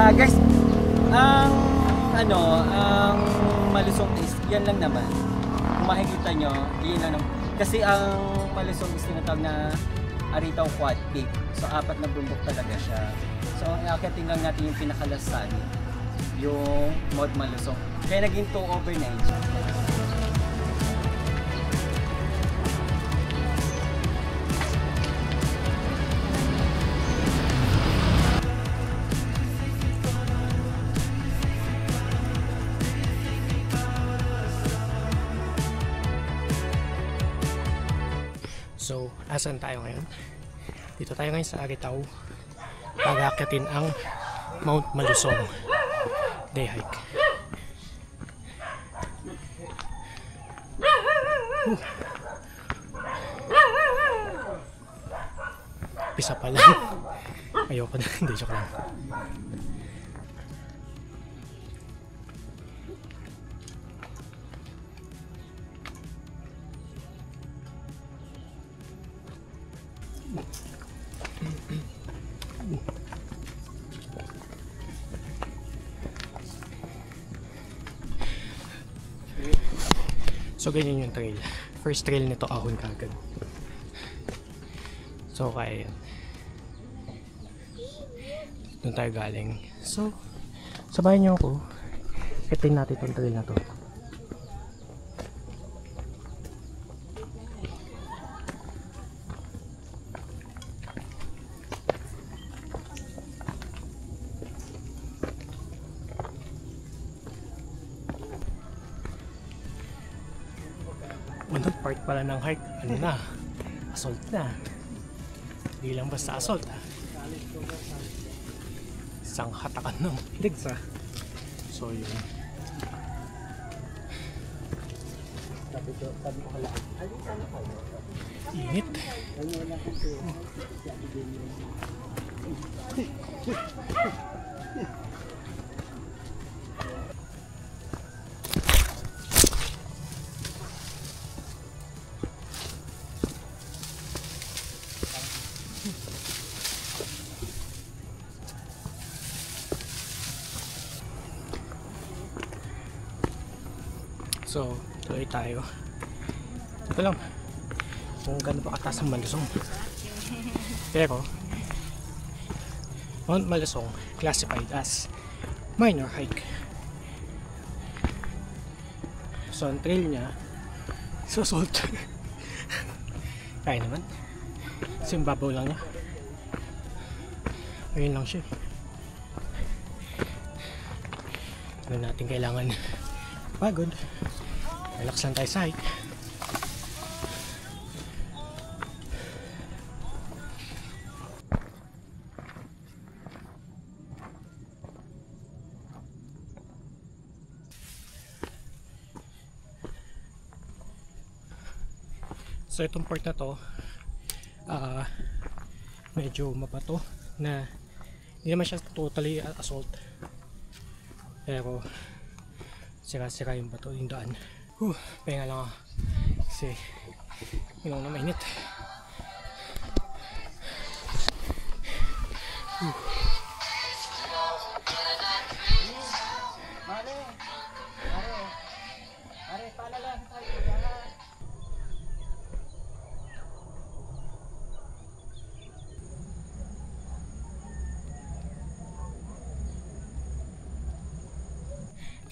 Guys, ang Malusong is yan lang naman. Kung makikita nyo, yun lang naman. Kasi ang Malusong is tinatawag na Aritaw Quad Peak. So apat na bundok talaga siya. So ang iakitin lang natin yung pinakalasan, yung Mount Malusong. Kaya naging 2/9 siya. So, asan tayo ngayon? Dito tayo ngayon sa Aritaw. Pag-aakyatin ang Mount Malusong day hike. Pisa pa lang. Ayoko na. Hindi, joke lang. So ganyan yung trail. First trail nito ahon kagad. So kaya yan. Doon tayo galing. So sabayan niyo ako. Kitin natin itong trail na to. Unang part pala ng hike, ano na, assault na. Hindi lang basta assault. Isang hatakan ng legs ah. So yun. Init. So, tuloy tayo. Ito lang kung gano'n pa kataas ang Malusong. Pero Mount Malusong classified as minor hike. So, ang trail niya susult. Kaya naman. Kasi yung babaw lang niya. Ayun lang siya. Ano natin kailangan pagod. Relax lang tayo sa hike. So itong part na to medyo mabato na hindi naman siya totally assault, pero sira-sira yung bato, yung daan. Pahinga lang ako kasi yun na mainit.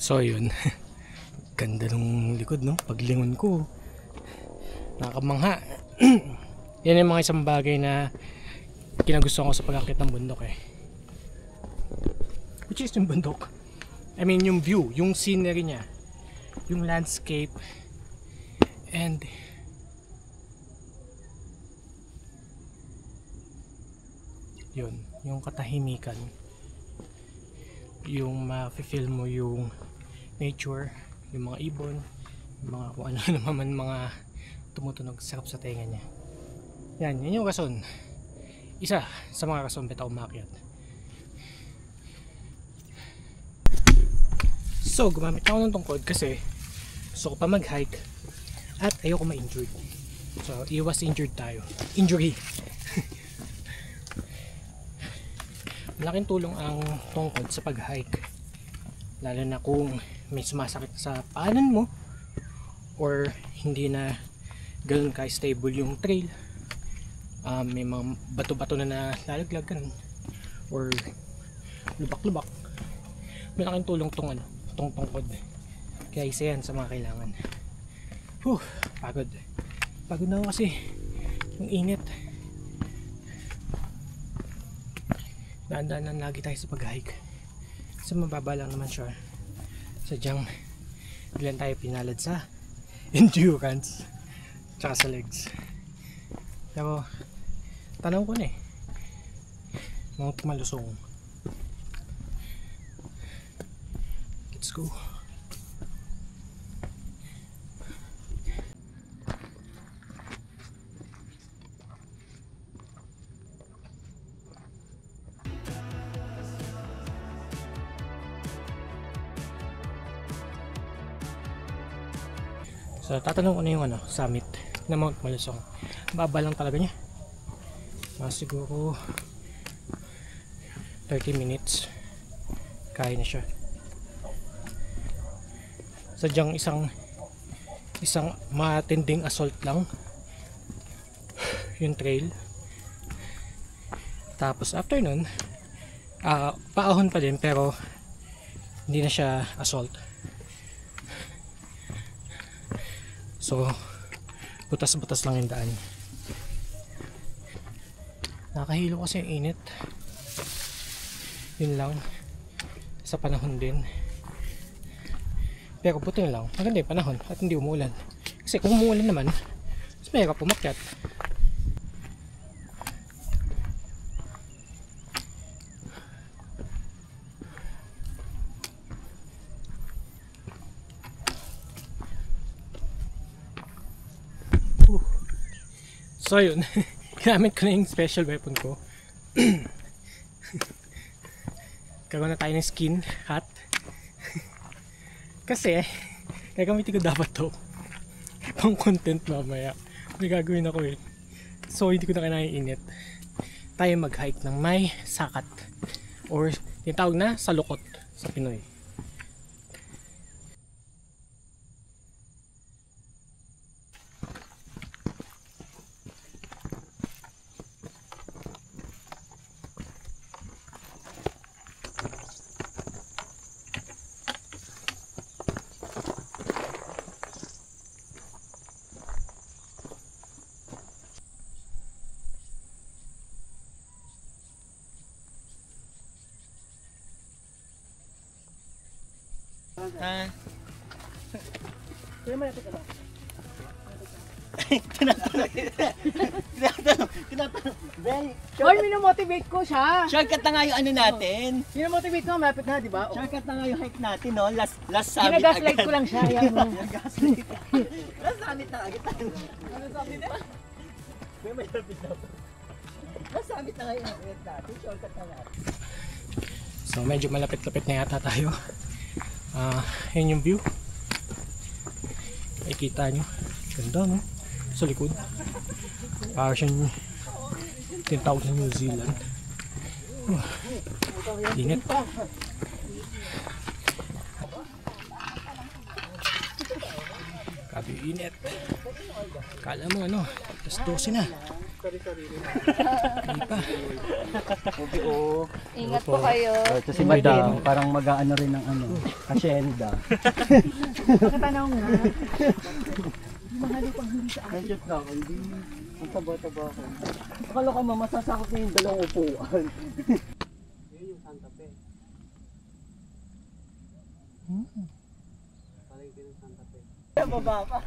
So yun, ganda ng likod no, paglingon ko nakakamangha. Yan yung mga isang bagay na kinagustuhan ko sa pag-akit ng bundok eh. Which is yung bundok, I mean yung view, yung scenery niya, yung landscape, and yun, yung katahimikan, yung ma-feel mo yung nature, yung mga ibon, yung mga kung ano naman mga tumutunog, sarap sa tenga niya. Yan yung rason, isa sa mga rason beta umakyat. So gumamit ako ng tungkod kasi gusto ko pa mag-hike at ayoko ma-injured. So iwas injured tayo, injury. malaking tulong ang tungkod sa pag-hike. Lalo na kung may sumasakit sa paanan mo or hindi na ganoon ka-stable yung trail. May mga bato-bato na nalalaglag ganun, or lubak-lubak. Malaking tulong tong tungkod. Kaya isa yan sa mga kailangan. Pagod. Pagod na ako kasi yung init. Daan-daan lagi tayo sa pag-hike. Sa mababa lang naman siya. Sadyang bilang tayo pinalad sa endurance tsaka sa legs. Pero tanaw ko na Mount Malusong. Let's go. So tatanong ko na yung summit na Mount Malusong. Baba lang talaga niya. Siguro 30 minutes kaya na siya. Sadyang isang matinding assault lang yung trail. Tapos after nun paahon pa din pero hindi na siya assault. So butas-butas lang yung daan. Nakahilo kasi yung init. Yun lang. Sa panahon din. Pero buti na lang, maganda yung panahon at hindi umulan. Kasi kung umulan naman, mas mahirap pumakyat. So yun, ginamit ko na yung special weapon ko. Gagawa na tayo ng skin hat. Kasi gagamitin ko dapat to pang content mamaya. May gagawin ako so hindi ko na kailangan init. Tayo mag-hike ng may sakat, or yung tawag na salukot sa Pinoy. Kaya malapit ka ba? Tinatanong. Hoy, minomotivate ko siya. Shortcut na nga yung natin. Minomotivate ko, malapit na, di ba? Shortcut na nga yung hike natin, no? Last summit agad. Ginagaslight ko lang siya, ayaw mo. Last summit na agad. Ano summit na? May malapit na po. Last summit na nga yung hike natin. Shortcut na natin. So medyo malapit-lapit na yata tayo. Yun yung view. Makikita nyo. Ganda, no? Sa likod. Parang siyang tinatawag sa New Zealand. Ingat. Grabe init. Kala mo alas 12 na. Hindi pa. Ingat po kayo. Ito si Madam, parang mag-aano rin ng asyenda. Pagkatanaw nga. Mahalo pang hindi sa akin. Nandiyan na ako, hindi. Ang taba-taba ako. Akala ko masasakot na yung dalawang upuan. Yun yung Santa Fe. Parang yun yung Santa Fe. Baba pa.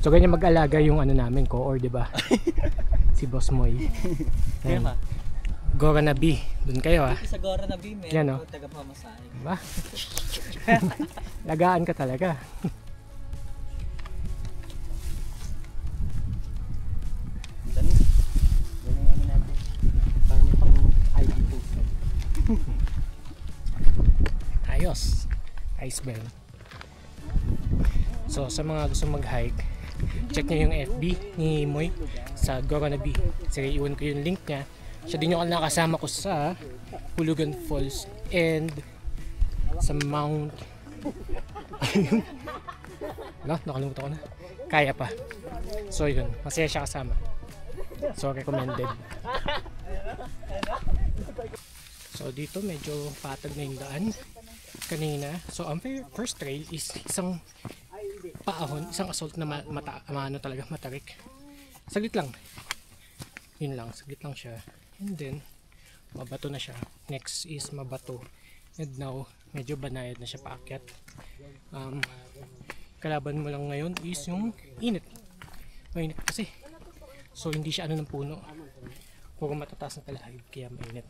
So ganyan mag-alaga yung namin ko, or 'di ba? Si Boss Moy. Kaya Gora na B. Doon kayo sa Gora na B, yan, meron taga-pamasahe. Diba? Lagaan ka talaga. Ganun yung natin. Parang may pang ID post. Ayos. Ice bell. So sa mga gusto mag-hike, check nyo yung FB ni Moy sa Goranabi. Sige, iwan ko yung link niya. Siya din yung nakasama ko sa Hulugan Falls and sa Mount nakalimutan ko na. Kaya pa. So yun, masaya siya kasama. So recommended. So dito medyo patag na yung daan kanina. So ang first trail is isang paahon, isang assault na talaga matarik. Saglit lang. Yun lang, saglit lang siya. And then mabato na siya. Next is mabato. And now medyo banayad na siya paakyat. Kalaban mo lang ngayon is yung init. Mainit kasi. So hindi siya ng puno. Puro matataas na talahib kaya mainit.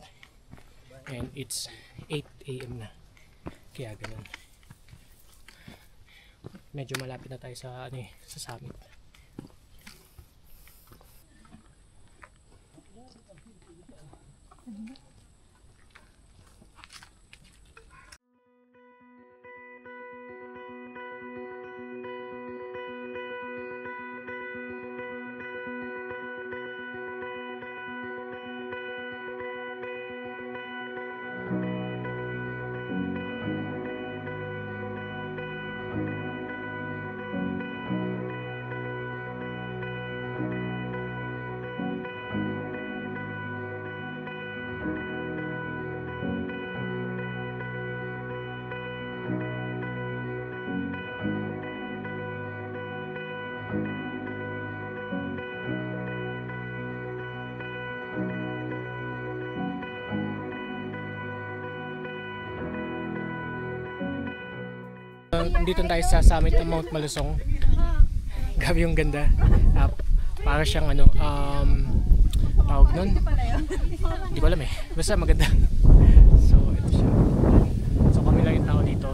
And it's 8 AM na. Kaya ganun. Medyo malapit na tayo sa sa summit. Dito tayo sa summit ng Mount Malusong. Grabe yung ganda. Para siyang tawag nun. Hindi ko alam eh. Basta maganda. So ito siya. So kami lang yung tao dito.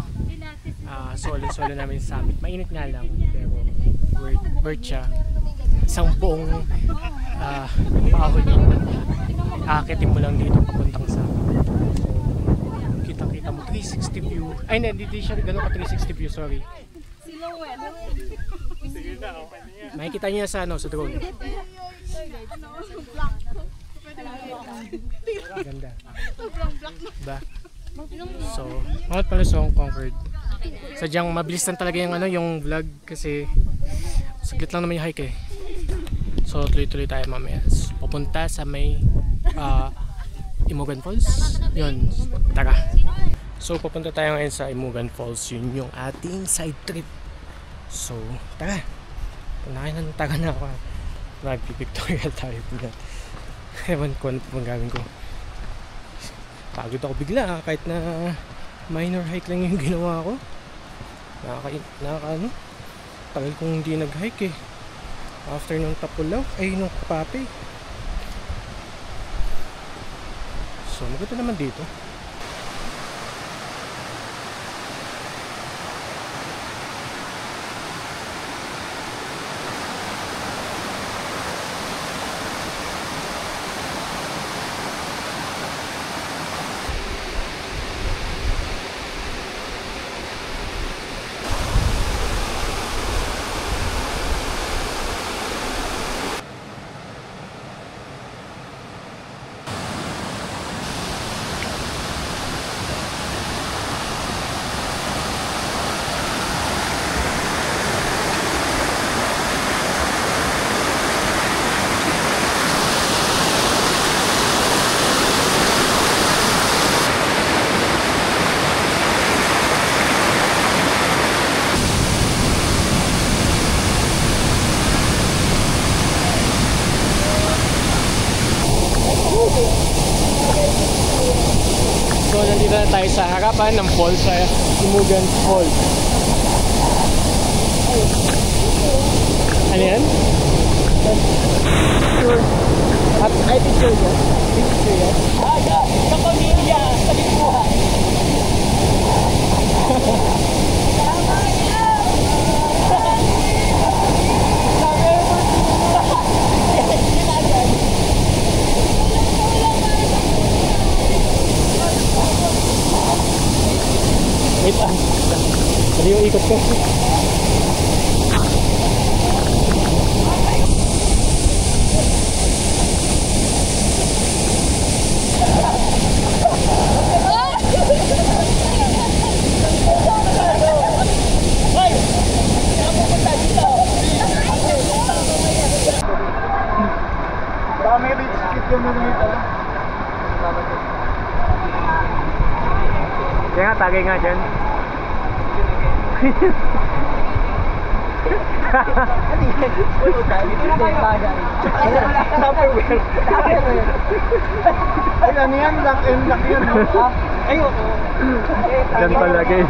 Solo namin sa summit. Mainit nga lang. Pero worth siya. Isang buong paahon yung aakitin mo lang dito papuntang sa kita mo 360 view. Ay hindi siya gano'n ka 360 view, sorry. Makikita niya sa sa drone. Ganda. Diba? So, Mount Malusong conquered. Sadyang mabilis lang talaga yung yung vlog kasi saglit lang naman yung hike eh. So, tuloy-tuloy tayo mamaya. Pupunta sa may Imogan Falls. Yun, tara. So pupunta tayo ngayon sa Imogan Falls. Yun yung ating side trip. So tara. Taga na ako. Mag-pictorial tayo. Ewan ko ano pang gawin ko. Pagod ako bigla kahit na minor hike lang yung ginawa ko. Tagal kong hindi nag-hike eh. After nung Tapulaw ay nung Pape. So maganda naman dito. So nandito na tayo sa harapan ng falls sa Imogan Falls. Ano yan? Ay, picture yan? Picture yan? Sa pamilya, sa lipuhan. Wait lang. Mali yung ikot ko. Kaya nga, tagay nga dyan. Ay, ano yan? Lock and lock yan. Ayoko. Dyan palagay.